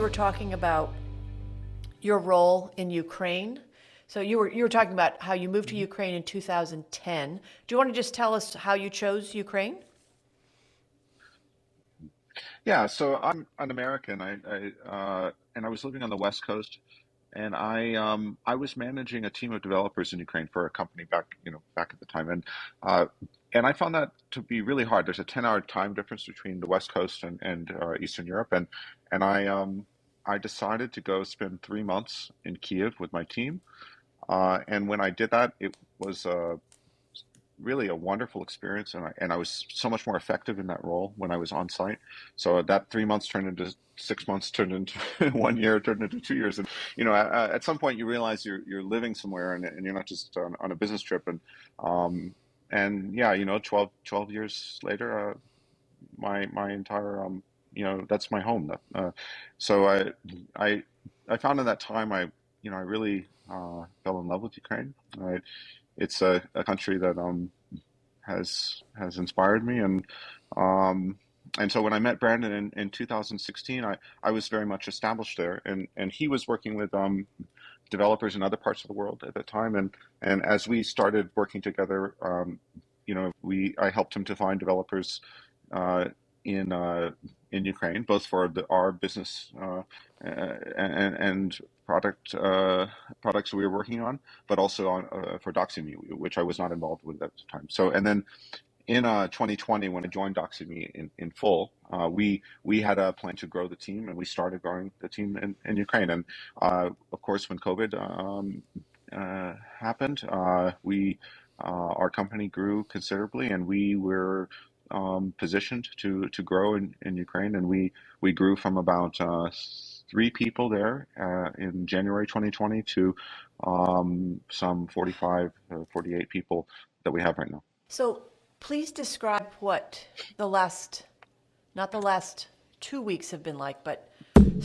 were talking about your role in Ukraine. So you were talking about how you moved to Ukraine in 2010. Do you want to just tell us how you chose Ukraine? Yeah, so I'm an American. And I was living on the West Coast, and I was managing a team of developers in Ukraine for a company back at the time, and I found that to be really hard. There's a 10-hour time difference between the West Coast and Eastern Europe, and I decided to go spend 3 months in Kiev with my team. And when I did that, it was really a wonderful experience, and I was so much more effective in that role when I was on site. So that 3 months turned into 6 months, turned into 1 year, turned into 2 years, and at some point you realize you're living somewhere, and you're not just on a business trip, and yeah, 12 years later, my entire that's my home. So I found in that time I really fell in love with Ukraine. It's a country that has inspired me, and so when I met Brandon in 2016, I was very much established there, and he was working with developers in other parts of the world at that time, and as we started working together, we I helped him to find developers uh, in uh, in Ukraine, both for our business and products we were working on, but also on for Doxyme, which I was not involved with at the time. So, and then in 2020, when I joined Doxyme in full, we had a plan to grow the team, and we started growing the team in Ukraine. And of course, when COVID happened, we our company grew considerably, and we were positioned to grow in Ukraine, and we grew from about 3 people there in January 2020 to some 45, 48 people that we have right now. So please describe what the last, not the last 2 weeks have been like, but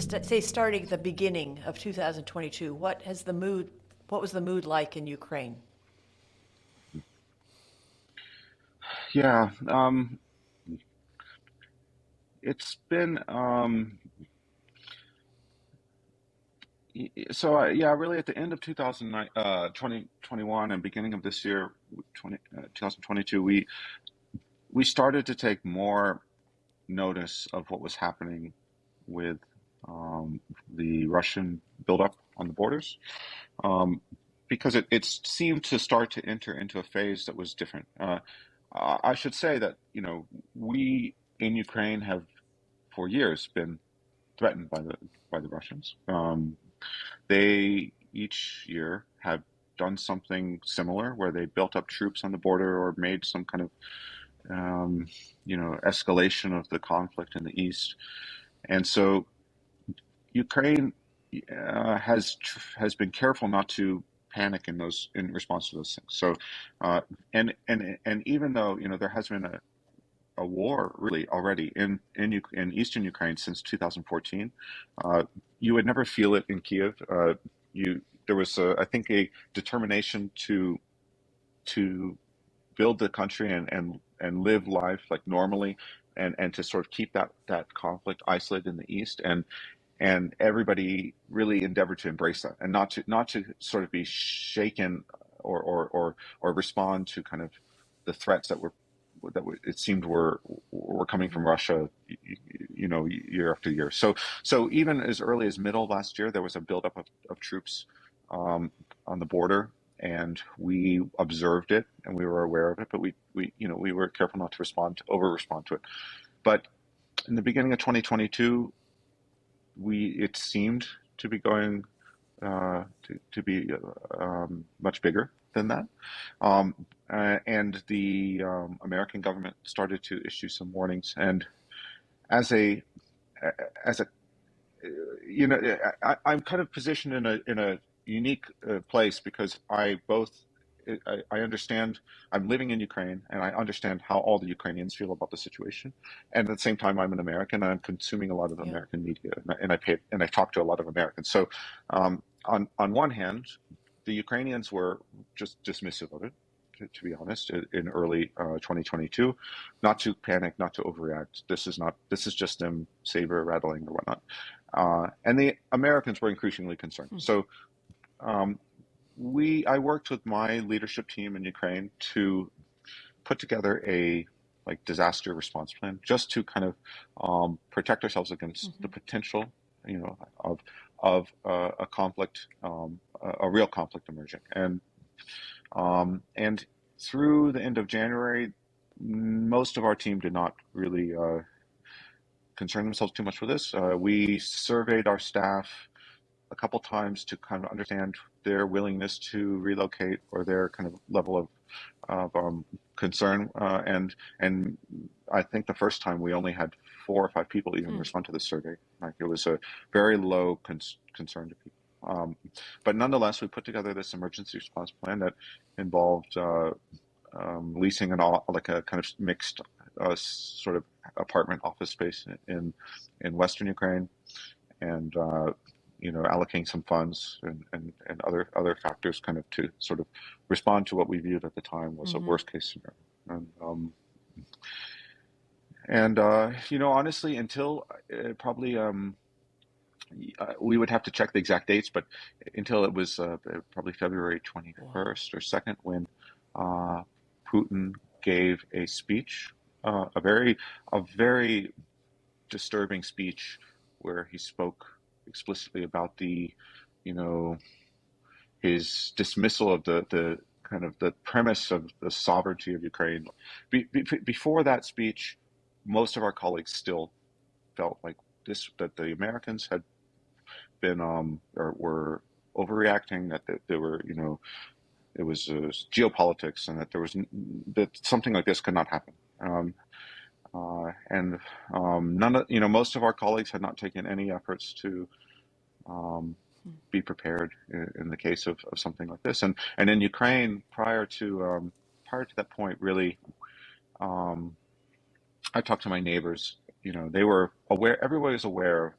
say starting at the beginning of 2022. What was the mood like in Ukraine? Yeah, it's been yeah, really at the end of 2009, 2021, and beginning of this year, 2022, we started to take more notice of what was happening with the Russian buildup on the borders, um, because it seemed to start to enter into a phase that was different. I should say that we in Ukraine have for years been threatened by the Russians. They each year have done something similar where they built up troops on the border or made some kind of escalation of the conflict in the east. And so Ukraine has been careful not to panic in response to those things. So and even though there has been a war really already in eastern Ukraine since 2014, you would never feel it in Kiev. You There was I think a determination to build the country and live life like normally, and to sort of keep that conflict isolated in the east, and everybody really endeavored to embrace that, and not to sort of be shaken or respond to kind of the threats it seemed were coming from Russia, year after year. So even as early as middle of last year, there was a buildup of troops on the border, and we observed it and we were aware of it, but we were careful not to over respond to it. But in the beginning of 2022, it seemed to be going to be much bigger than that. And the American government started to issue some warnings. And as a as a I'm kind of positioned in a unique place, because I understand. I'm living in Ukraine, and I understand how all the Ukrainians feel about the situation. And at the same time, I'm an American, and I'm consuming a lot of Yeah. American media, and I talk to a lot of Americans. So, on one hand, the Ukrainians were just dismissive of it, to be honest, in early 2022, not to panic, not to overreact. This is just them saber rattling or whatnot. And the Americans were increasingly concerned. So um, I worked with my leadership team in Ukraine to put together a like disaster response plan, just to kind of protect ourselves against the potential, you know, of a conflict, a real conflict emerging. And through the end of January, most of our team did not really concern themselves too much with this. We surveyed our staff a couple times to kind of understand their willingness to relocate or their kind of level of concern. And I think the first time we only had 4 or 5 people even respond to the survey. Like it was a very low concern to people. But nonetheless, we put together this emergency response plan that involved leasing like a kind of mixed sort of apartment office space in Western Ukraine, and allocating some funds and other factors kind of to sort of respond to what we viewed at the time was a worst case scenario. And honestly, until probably we would have to check the exact dates, but until it was probably February 21st or 2nd when Putin gave a speech, a very disturbing speech where he spoke explicitly about his dismissal of the kind of the premise of the sovereignty of Ukraine. Before that speech, most of our colleagues still felt like that the Americans had been or were overreacting, that there were it was geopolitics, and that that something like this could not happen. And none of most of our colleagues had not taken any efforts to be prepared in the case of something like this. And in Ukraine, prior to that point, really, I talked to my neighbors. They were aware. Everybody was aware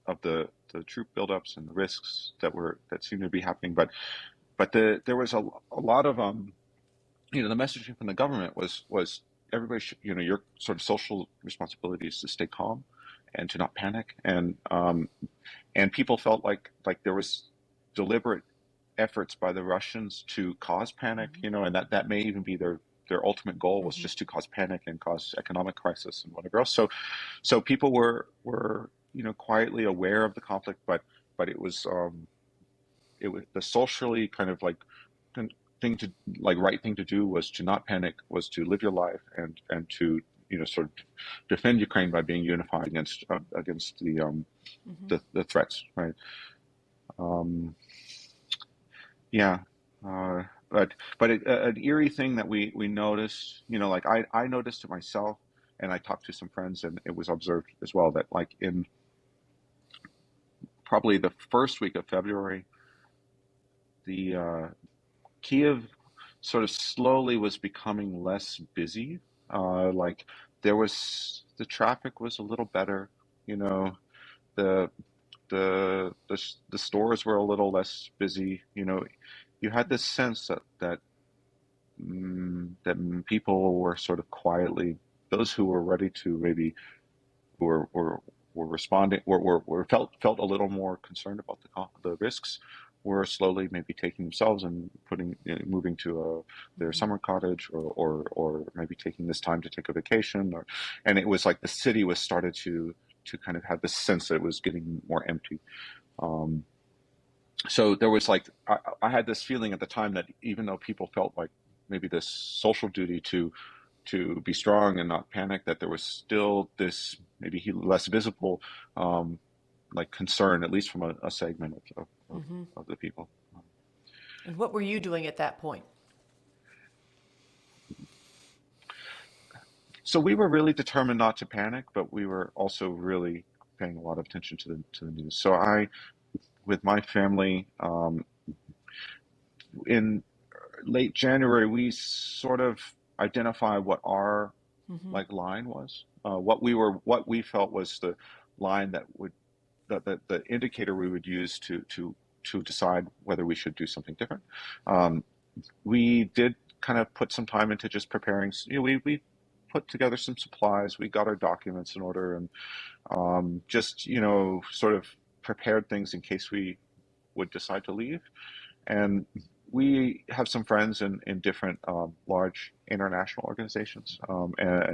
of the troop buildups and the risks that seemed to be happening. But there was a lot of the messaging from the government was everybody should, your sort of social responsibility is to stay calm and to not panic. And people felt like there was deliberate efforts by the Russians to cause panic, and that may even be their ultimate goal, was just to cause panic and cause economic crisis and whatever else. So people were quietly aware of the conflict, but it was the socially kind of like right thing to do was to not panic, was to live your life and to sort of defend Ukraine by being unified against the threats, right? Yeah. But an eerie thing that we noticed, like I noticed it myself, and I talked to some friends, and it was observed as well, that like in probably the first week of February, the Kiev sort of slowly was becoming less busy. Like the traffic was a little better, the the stores were a little less busy. You had this sense that people were sort of quietly, those who were ready to maybe were responding, were felt a little more concerned about the risks, were slowly maybe taking themselves and moving to their summer cottage, or maybe taking this time to take a vacation, and it was like the city was started to kind of have this sense that it was getting more empty. So there was like, I had this feeling at the time that even though people felt like maybe this social duty to be strong and not panic, that there was still this maybe less visible like concern, at least from a segment of the people. And what were you doing at that point? So we were really determined not to panic, but we were also really paying a lot of attention to the news. So with my family, in late January, we sort of identified what our like line was, what we felt was the line that would the indicator we would use to decide whether we should do something different. We did kind of put some time into just preparing. We put together some supplies. We got our documents in order, and just sort of prepared things in case we would decide to leave. And we have some friends in different large international organizations,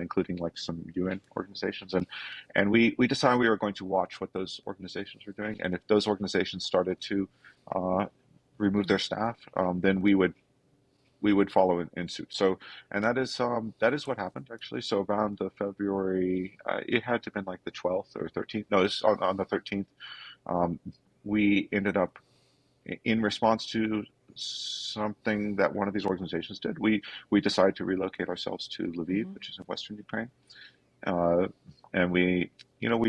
including like some UN organizations, and we decided we were going to watch what those organizations were doing, and if those organizations started to uh, remove their staff, then we would follow in suit. So, and that is what happened actually. So around the February, it had to have been like the 12th or 13th. No, it's on the 13th. Um, we ended up in response to something that one of these organizations did. We decided to relocate ourselves to Lviv, Hmm. which is in Western Ukraine, uh, and we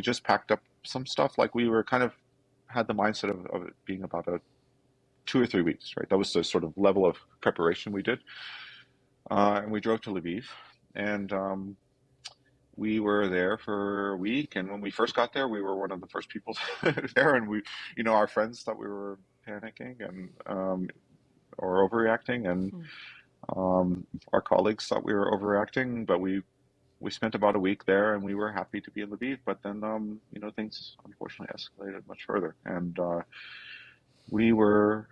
just packed up some stuff. Like we were kind of had the mindset of it being about a 2 or 3 weeks, right? That was the sort of level of preparation we did. And we drove to Lviv, and we were there for a week. And when we first got there, we were one of the first people there, and our friends thought we were panicking and or overreacting, and our colleagues thought we were overreacting. But we spent about a week there, and we were happy to be in Lviv. But then, things unfortunately escalated much further, and we were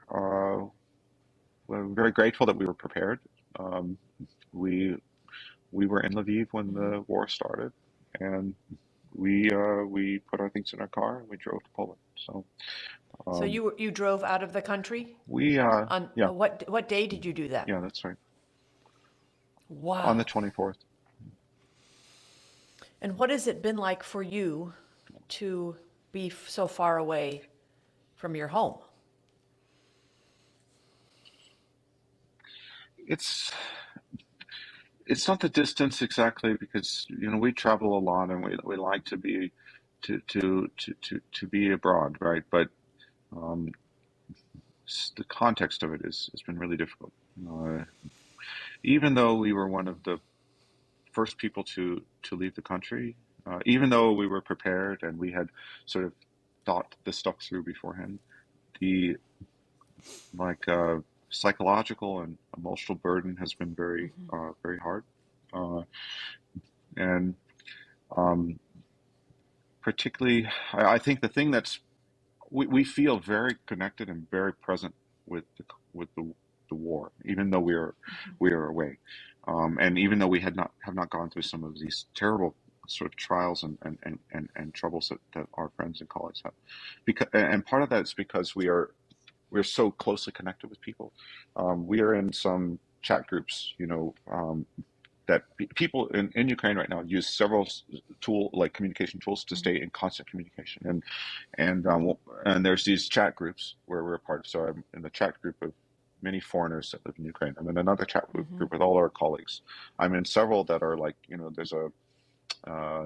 very grateful that we were prepared. Um, we we were in Lviv when Hmm. the war started, and we put our things in our car and we drove to Poland. So So um, you drove out of the country? we On yeah, what day did you do that? yeah, that's right, on the Wow. 24th. And what has it been like for you to be so far away from your home? It's it's not the distance exactly, because we travel a lot, and we like to be abroad, right? But um, the context of it has been really difficult. Uh, Even though we were one of the first people to leave the country, even though we were prepared and we had sort of thought this stuff through beforehand, the like psychological and emotional burden has been very Hmm. very hard, uh, and um, particularly I think the thing that's we feel very connected and very present with the war, even though we are away, and even though we have not gone through some of these terrible sort of trials and troubles that our friends and colleagues have, because and part of that is because we're so closely connected with people. We are in some chat groups, that people in Ukraine right now use several communication tools to Hmm. stay in constant communication, and there's these chat groups where we're a part of. So I'm in the chat group of many foreigners that live in Ukraine. I'm in another chat Hmm. group with all our colleagues. I'm in several that are like, there's a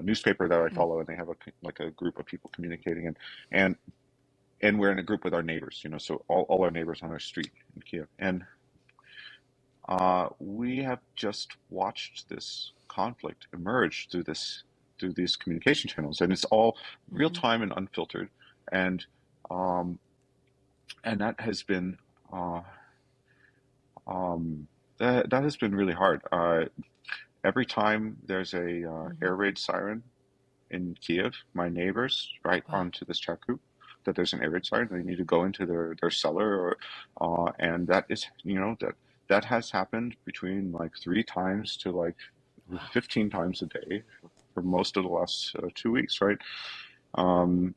newspaper that I follow, and they have a group of people communicating, and and we're in a group with our neighbors, so all our neighbors on our street in Kiev, and we have just watched this conflict emerge through these communication channels, and it's all real Hmm. time and unfiltered, and um, and that has been uh, that has been really hard. Every time there's a Hmm. air raid siren in Kiev, my neighbors write Wow. onto this chat group that there's an air raid siren. They need to go into their cellar, and that is, that has happened between like 3 times to like Wow. 15 times a day for most of the last 2 weeks, right? Um,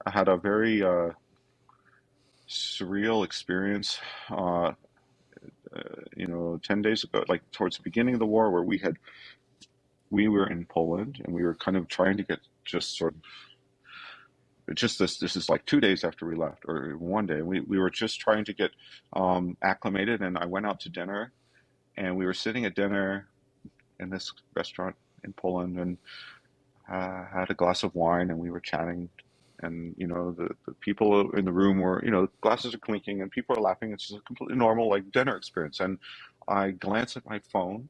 I had a very surreal experience, uh, 10 days ago, like towards the beginning of the war, where we were in Poland, and we were kind of trying to get just sort of just this is like 2 days after we left, or one day. We were just trying to get acclimated, and I went out to dinner, and we were sitting at dinner in this restaurant in Poland, and had a glass of wine, and we were chatting, and the people in the room were, glasses are clinking and people are laughing. It's just a completely normal like dinner experience, and I glance at my phone,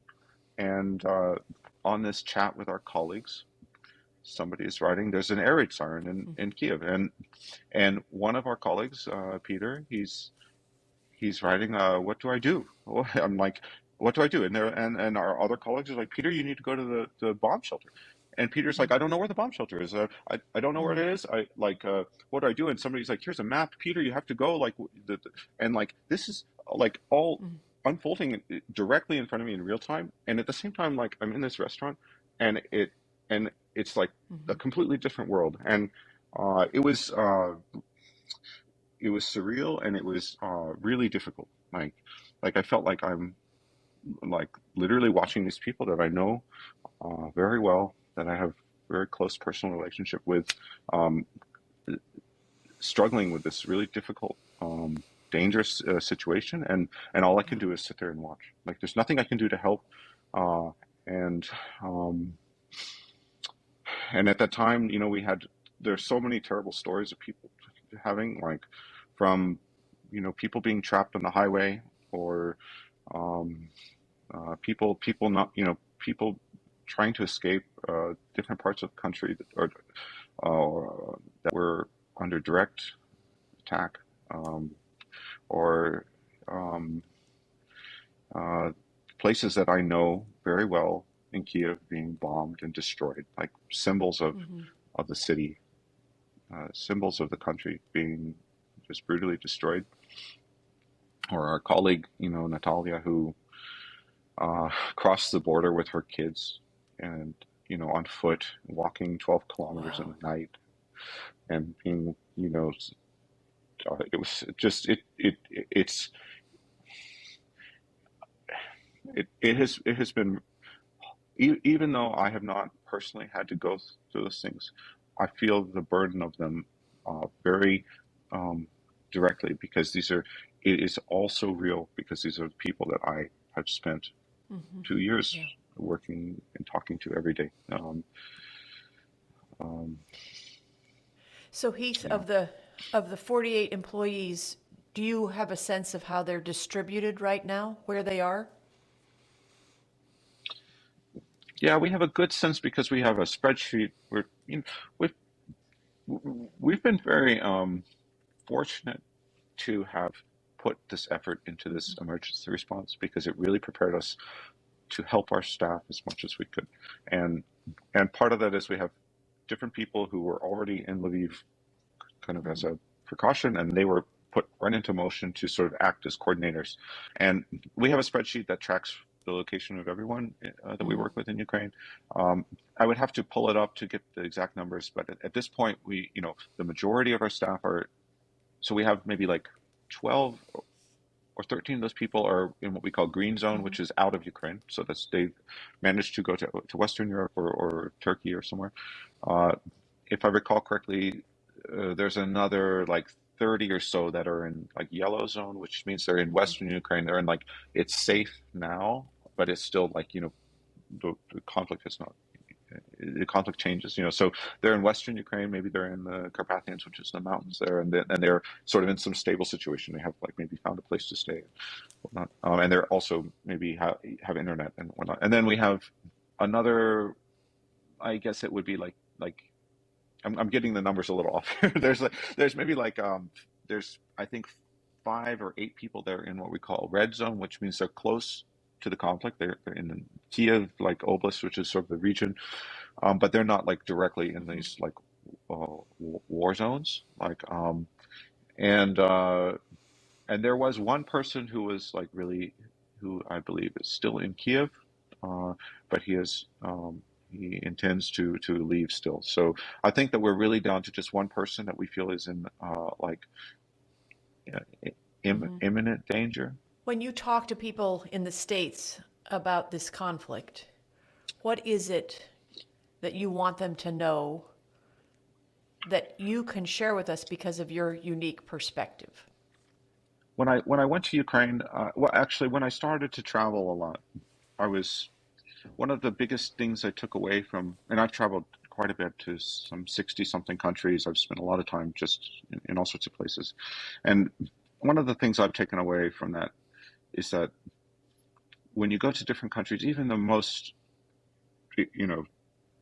and on this chat with our colleagues, somebody is writing, there's an air raid siren in Kiev, and one of our colleagues, Peter, he's writing, what do I do? I'm like, what do I do? And our other colleagues are like, Peter, you need to go to the bomb shelter. And Peter's like, I don't know where the bomb shelter is. I don't know where it is. What do I do? And somebody's like, here's a map, Peter. You have to go. And like this is like all unfolding directly in front of me in real time. And at the same time, like I'm in this restaurant, and it's like a completely different world. And it was surreal, and it was really difficult. Like I felt like I'm like literally watching these people that I know very well, that I have very close personal relationship with, um, struggling with this really difficult, dangerous situation, and all I can do is sit there and watch. Like there's nothing I can do to help, uh, and um, and at that time, there's so many terrible stories of people having, like, from people being trapped on the highway, or um, people not people trying to escape different parts of the country that were under direct attack, um, or um, uh, places that I know very well in Kiev being bombed and destroyed, like symbols of the city, symbols of the country being just brutally destroyed. Or our colleague, Natalia, who crossed the border with her kids, and on foot, walking 12 kilometers in Wow. the night, and being, it was just it has been, even though I have not personally had to go through those things, I feel the burden of them very directly, because it is also real, because these are people that I have spent 2 years Yeah. working and talking to every day. Um, So Heath, yeah. of the 48 employees, do you have a sense of how they're distributed right now, where they are? Yeah, we have a good sense because we have a spreadsheet. We've we've been very fortunate to have put this effort into this emergency response, because it really prepared us to help our staff as much as we could. And part of that is we have different people who were already in Lviv, kind of as a precaution, and they were put right into motion to sort of act as coordinators. And we have a spreadsheet that tracks the location of everyone that we work with in Ukraine. I would have to pull it up to get the exact numbers, but at this point, the majority of our staff are, so we have maybe like 12 or 13 of those people are in what we call green zone, which is out of Ukraine. So they've managed to go to Western Europe, or Turkey or somewhere. Uh, if I recall correctly, there's another like 30 or so that are in like yellow zone, which means they're in Western Ukraine. They're in like, it's safe now, but it's still like, the conflict is not, the conflict changes, so they're in Western Ukraine, maybe they're in the Carpathians, which is the mountains there, and they're sort of in some stable situation. They have like maybe found a place to stay and whatnot. And they're also maybe have internet and whatnot. And then we have another, I guess it would be like I'm getting the numbers a little off here. There's maybe like there's, I think, 5 or 8 people there in what we call red zone, which means they're close to the conflict. They're in the Kiev like Oblast, which is sort of the region, but they're not like directly in these like war zones. And there was one person who was like really, who I believe is still in Kiev, but he intends to leave still. So I think that we're really down to just one person that we feel is in like imminent danger. When you talk to people in the States about this conflict, what is it that you want them to know that you can share with us because of your unique perspective? When I went to Ukraine, well, actually, when I started to travel a lot, I was one of the biggest things I took away from, and I've traveled quite a bit to some 60 something countries. I've spent a lot of time just in all sorts of places. And one of the things I've taken away from that is that when you go to different countries, even the most, you know,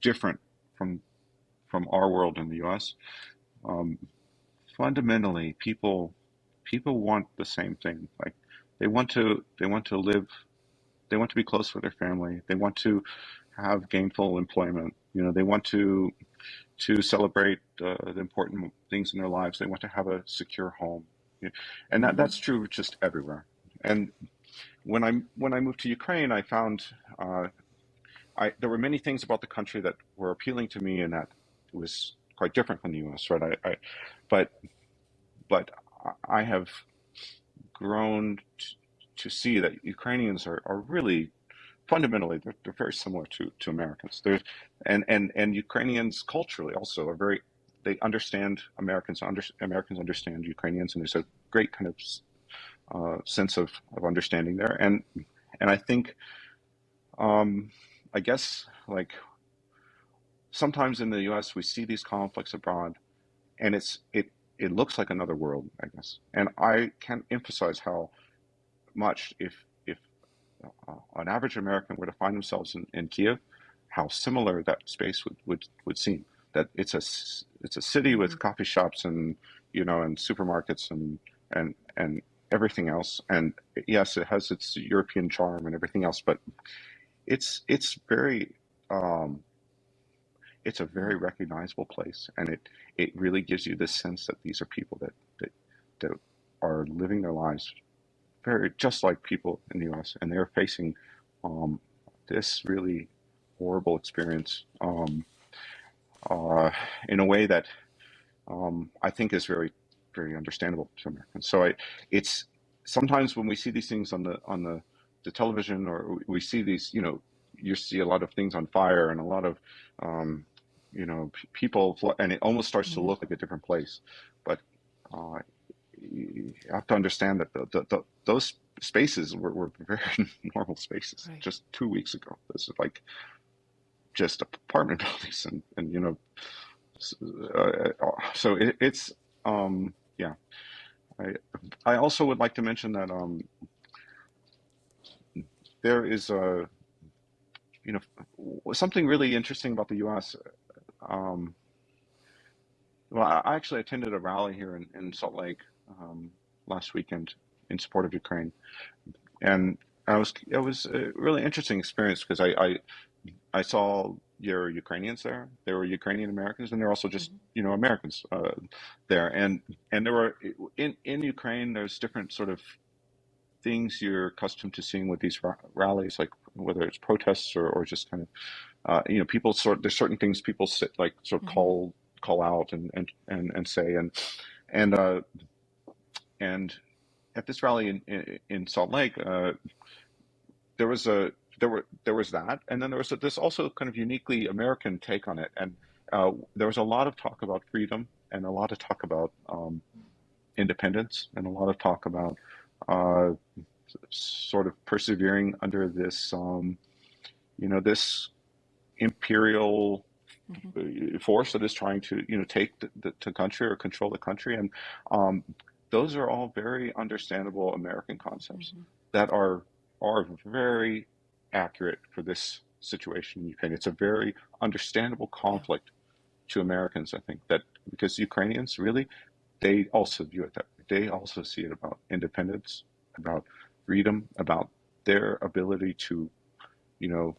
different from our world in the U.S., um, fundamentally, people want the same thing. Like they want to live They want to be close with their family. They want to have gainful employment. They want to celebrate the important things in their lives. They want to have a secure home, and that's true just everywhere. And when I moved to Ukraine, I found there were many things about the country that were appealing to me, and that was quite different from the U.S. Right? But but I have grown to see that Ukrainians are really fundamentally they're very similar to Americans. And Ukrainians culturally also are very they understand Americans understand Ukrainians, and there's a great kind of sense of understanding there. And I think I guess like sometimes in the U.S. we see these conflicts abroad, and it looks like another world, I guess. And I can't emphasize how much if an average American were to find themselves in Kiev, how similar that space would seem. That it's a city with coffee shops and and supermarkets and everything else. And yes, it has its European charm and everything else, but it's very um, it's a very recognizable place, and it really gives you this sense that these are people that are living their lives very just like people in the U.S. and they're facing um, this really horrible experience uh, in a way that I think is very very understandable to Americans. So it's sometimes when we see these things on the television, or we see these, you see a lot of things on fire and a lot of um, people, and it almost starts to look like a different place. But uh, you have to understand that those spaces were very normal spaces Right. just 2 weeks ago. This is like just apartment buildings, and so it's yeah. I I also would like to mention that there is a you know something really interesting about the U.S. Um, well, I actually attended a rally here in Salt Lake last weekend in support of Ukraine, and it was a really interesting experience because I saw your Ukrainians there. There were Ukrainian Americans, and there were also just Americans there, and there were in Ukraine. There's different sort of things you're accustomed to seeing with these rallies, like whether it's protests or just kind of people there's certain things people sit like sort of call out and say and uh, and at this rally in Salt Lake, there was a there was that, and then there was this also kind of uniquely American take on it, and there was a lot of talk about freedom and a lot of talk about independence and a lot of talk about uh, sort of persevering under this this imperial force that is trying to take the country or control the country, and um, those are all very understandable American concepts that are very accurate for this situation in Ukraine. It's a very understandable Yeah. conflict to Americans, I think, that because Ukrainians really they also view it that way. They also see it about independence, about freedom, about their ability to you know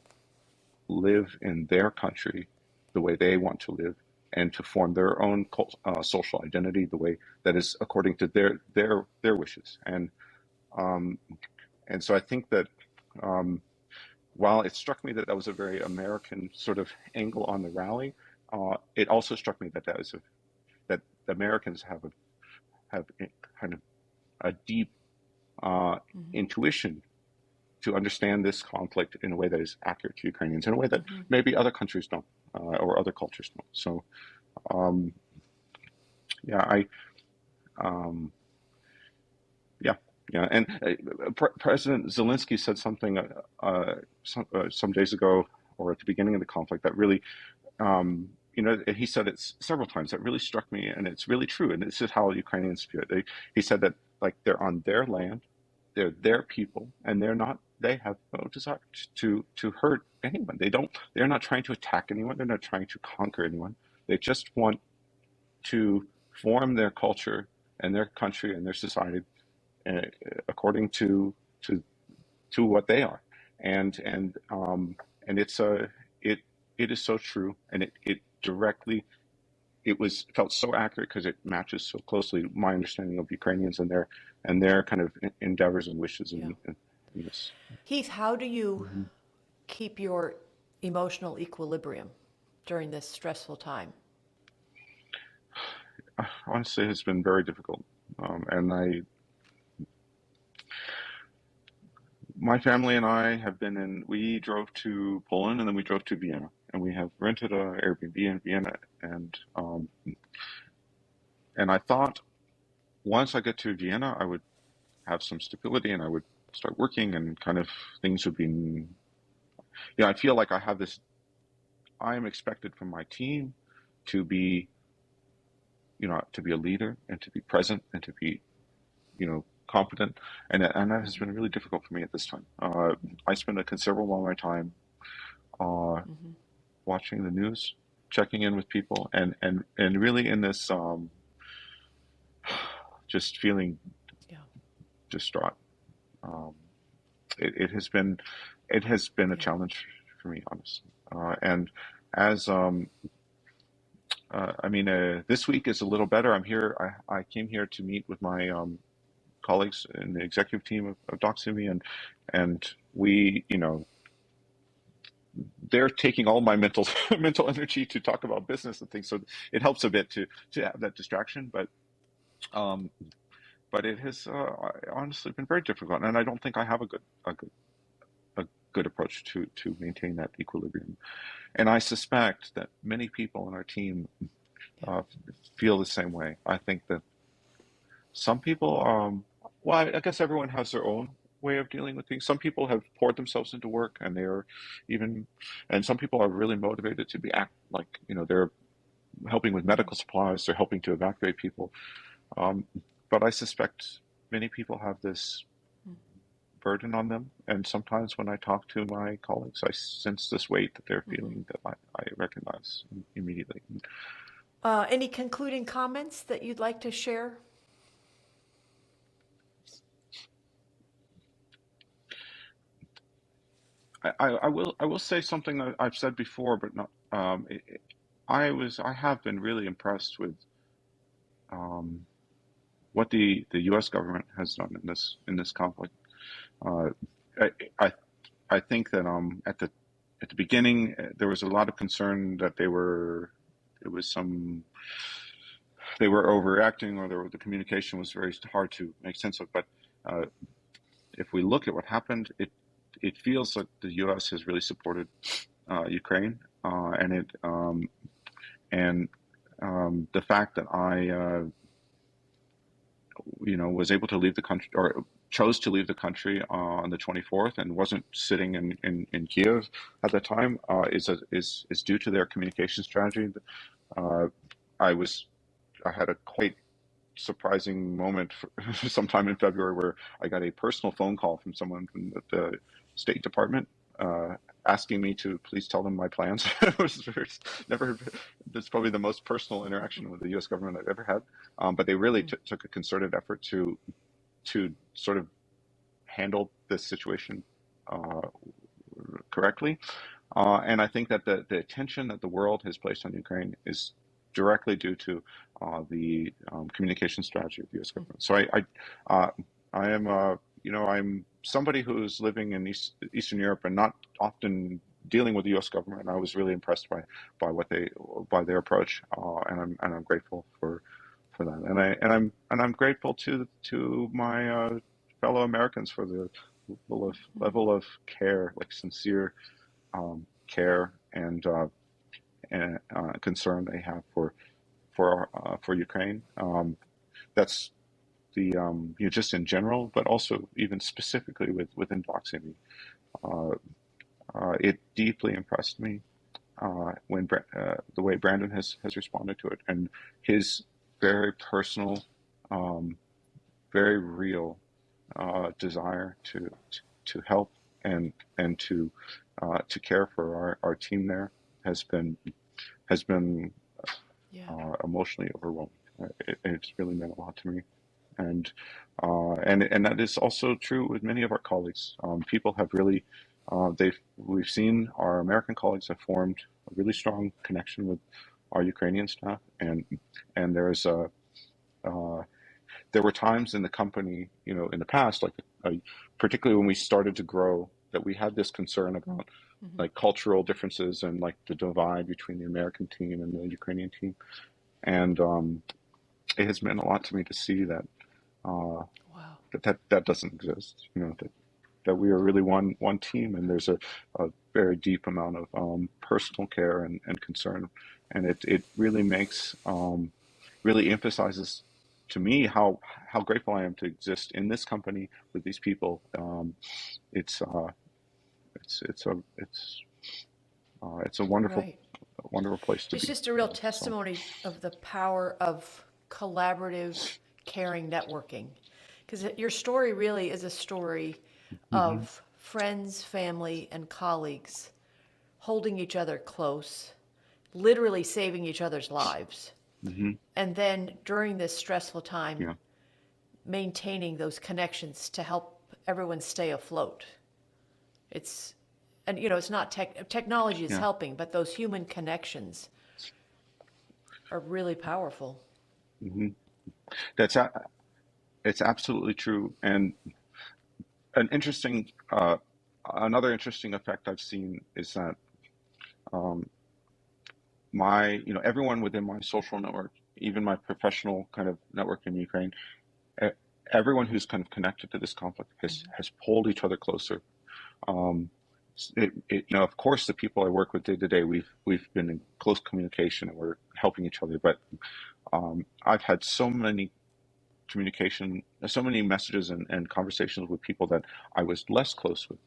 live in their country the way they want to live, and to form their own social identity the way that is according to their wishes. Um, and so I think that um, while it struck me that that was a very American sort of angle on the rally, it also struck me that that Americans have kind of a deep uh, intuition to understand this conflict in a way that is accurate to Ukrainians, in a way that maybe other countries don't, or other cultures don't. So, um, yeah, um, yeah, yeah. And President Zelensky said something some days ago, or at the beginning of the conflict, that really, he said it several times. That really struck me, and it's really true. And this is how Ukrainians view it. He said that like they're on their land, they're their people, and they're not. They have no desire to hurt anyone. They don't. They're not trying to attack anyone. They're not trying to conquer anyone. They just want to form their culture and their country and their society uh, according to to what they are. and it's it is so true, and it directly felt so accurate because it matches so closely my understanding of Ukrainians and their kind of endeavors and wishes Yeah. in this. Heath, how do you Mhm. keep your emotional equilibrium during this stressful time? Honestly, it's been very difficult, and my family and I have been in. We drove to Poland and then we drove to Vienna, and we have rented a Airbnb in Vienna, and I thought once I get to Vienna, I would have some stability and I would start working and kind of things would be. Yeah, I feel like I have this. I am expected from my team to be, to be a leader and to be present and to be, competent, and that has been really difficult for me at this time. I spend a considerable amount of my time uh, Hmm. watching the news, checking in with people, and really in this just feeling Yeah. distraught. Um, it has been a Yeah. challenge for me, honestly. And as I mean, this week is a little better. I'm here. I came here to meet with my colleagues in the executive team of Doximy, and we, they're taking all my mental mental energy to talk about business and things. So it helps a bit to have that distraction, um, but it has honestly been very difficult, and I don't think I have a good approach to maintain that equilibrium. And I suspect that many people on our team Yeah. uh, feel the same way. I think that some people, well, I guess everyone has their own way of dealing with things. Some people have poured themselves into work, and they're even, and some people are really motivated to be act like they're helping with Hmm. medical supplies. They're helping to evacuate people. Um, but I suspect many people have this burden on them, and sometimes when I talk to my colleagues, I sense this weight that they're Hmm. feeling that I recognize immediately. Any concluding comments that you'd like to share? I will say something that I've said before, but not. I have been really impressed with um, what the U.S. government has done in this conflict. Uh, I, I I think that at the beginning there was a lot of concern that there was some they were overreacting, or the communication was very hard to make sense of. But uh, if we look at what happened, it feels like the U.S. has really supported Ukraine, and the fact that I was able to leave the country, or chose to leave the country on the 24th, and wasn't sitting in Kiev at the time, is due to their communication strategy. Uh, I was I had a quite surprising moment sometime in February where I got a personal phone call from someone from the State Department asking me to please tell them my plans. It was never. That's probably the most personal interaction with the U.S. government I've ever had. But they really Mm. took a concerted effort to sort of handle this situation uh, correctly. And I think that the attention that the world has placed on Ukraine is directly due to the communication strategy of the U.S. government. So I am, I'm somebody who's living in Eastern Europe and not often dealing with the U.S. government. And I was really impressed by their approach, and I'm grateful for that. And I'm grateful to my fellow Americans for the level of care, like sincere care and concern they have for Ukraine. That's the just in general, but also even specifically within Doximy. Uh, it deeply impressed me when the way Brandon has responded to it, and his very personal, um, very real desire to help and to care for our team there has been has been Yeah. emotionally overwhelming. It's really meant a lot to me, and and that is also true with many of our colleagues. People have really we've seen our American colleagues have formed a really strong connection with our Ukrainian staff, and uh, there were times in the company, in the past, like particularly when we started to grow, that we had this concern about Hmm. like cultural differences and like the divide between the American team and the Ukrainian team, and it has meant a lot to me to see that uh, Wow. that doesn't exist. That we are really one team, and there's a very deep amount of personal care and concern, and it really makes really emphasizes to me how grateful I am to exist in this company with these people. It's it's a Right. wonderful place to It's be. just a real So testimony of the power of collaborative, caring networking. Because your story really is a story hmm of friends, family, and colleagues holding each other close, literally saving each other's lives. hmm And then during this stressful time, yeah maintaining those connections to help everyone stay afloat. It's, and it's not technology is yeah helping, but those human connections are really powerful. hmm that's it's absolutely true. And an interesting another interesting effect I've seen is that um, everyone within my social network, even my professional kind of network in Ukraine, e- everyone who's kind of connected to this conflict has pulled each other closer. Um, of course, the people I work with day to day, we've been in close communication and we're helping each other. But I've had so many messages and conversations with people that I was less close with.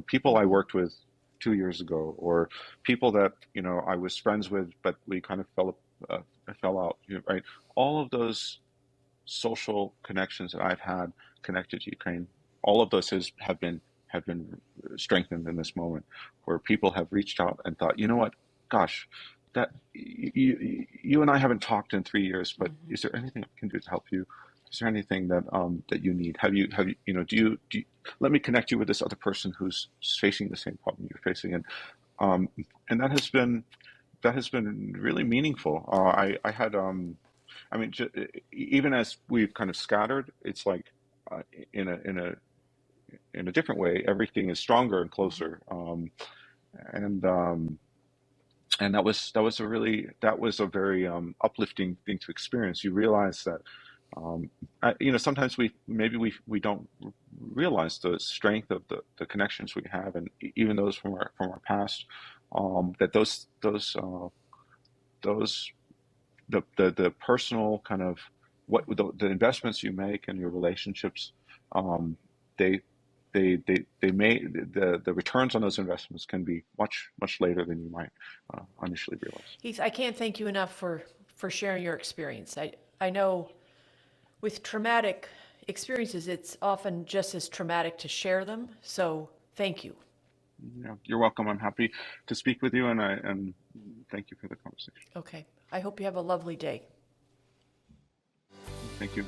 People I Mm-hmm. worked with 2 years ago, or people that I was friends with, but we kind of uh, fell out. Right? All of those social connections that I've had connected to Ukraine, all of those have been strengthened in this moment, where people have reached out and thought, you know what, gosh, that you and I haven't talked in 3 years, but Mm-hmm. is there anything I can do to help you? Is there anything that you need? Have you do you let me connect you with this other person who's facing the same problem you're facing, um, and that has been really meaningful. I had I mean, even as we've kind of scattered, it's like uh, in a different way, everything is stronger and Mm-hmm. closer. And and that was a very uplifting thing to experience. You realize that sometimes we don't realize the strength of the connections we have, and even those from our past. That those the personal kind of what the investments you make and your relationships, um, they they may the returns on those investments can be much later than you might initially realize. Heath, I can't thank you enough for sharing your experience. I know with traumatic experiences, it's often just as traumatic to share them. So thank you. Yeah, you're welcome. I'm happy to speak with you, and thank you for the conversation. Okay. I hope you have a lovely day. Thank you.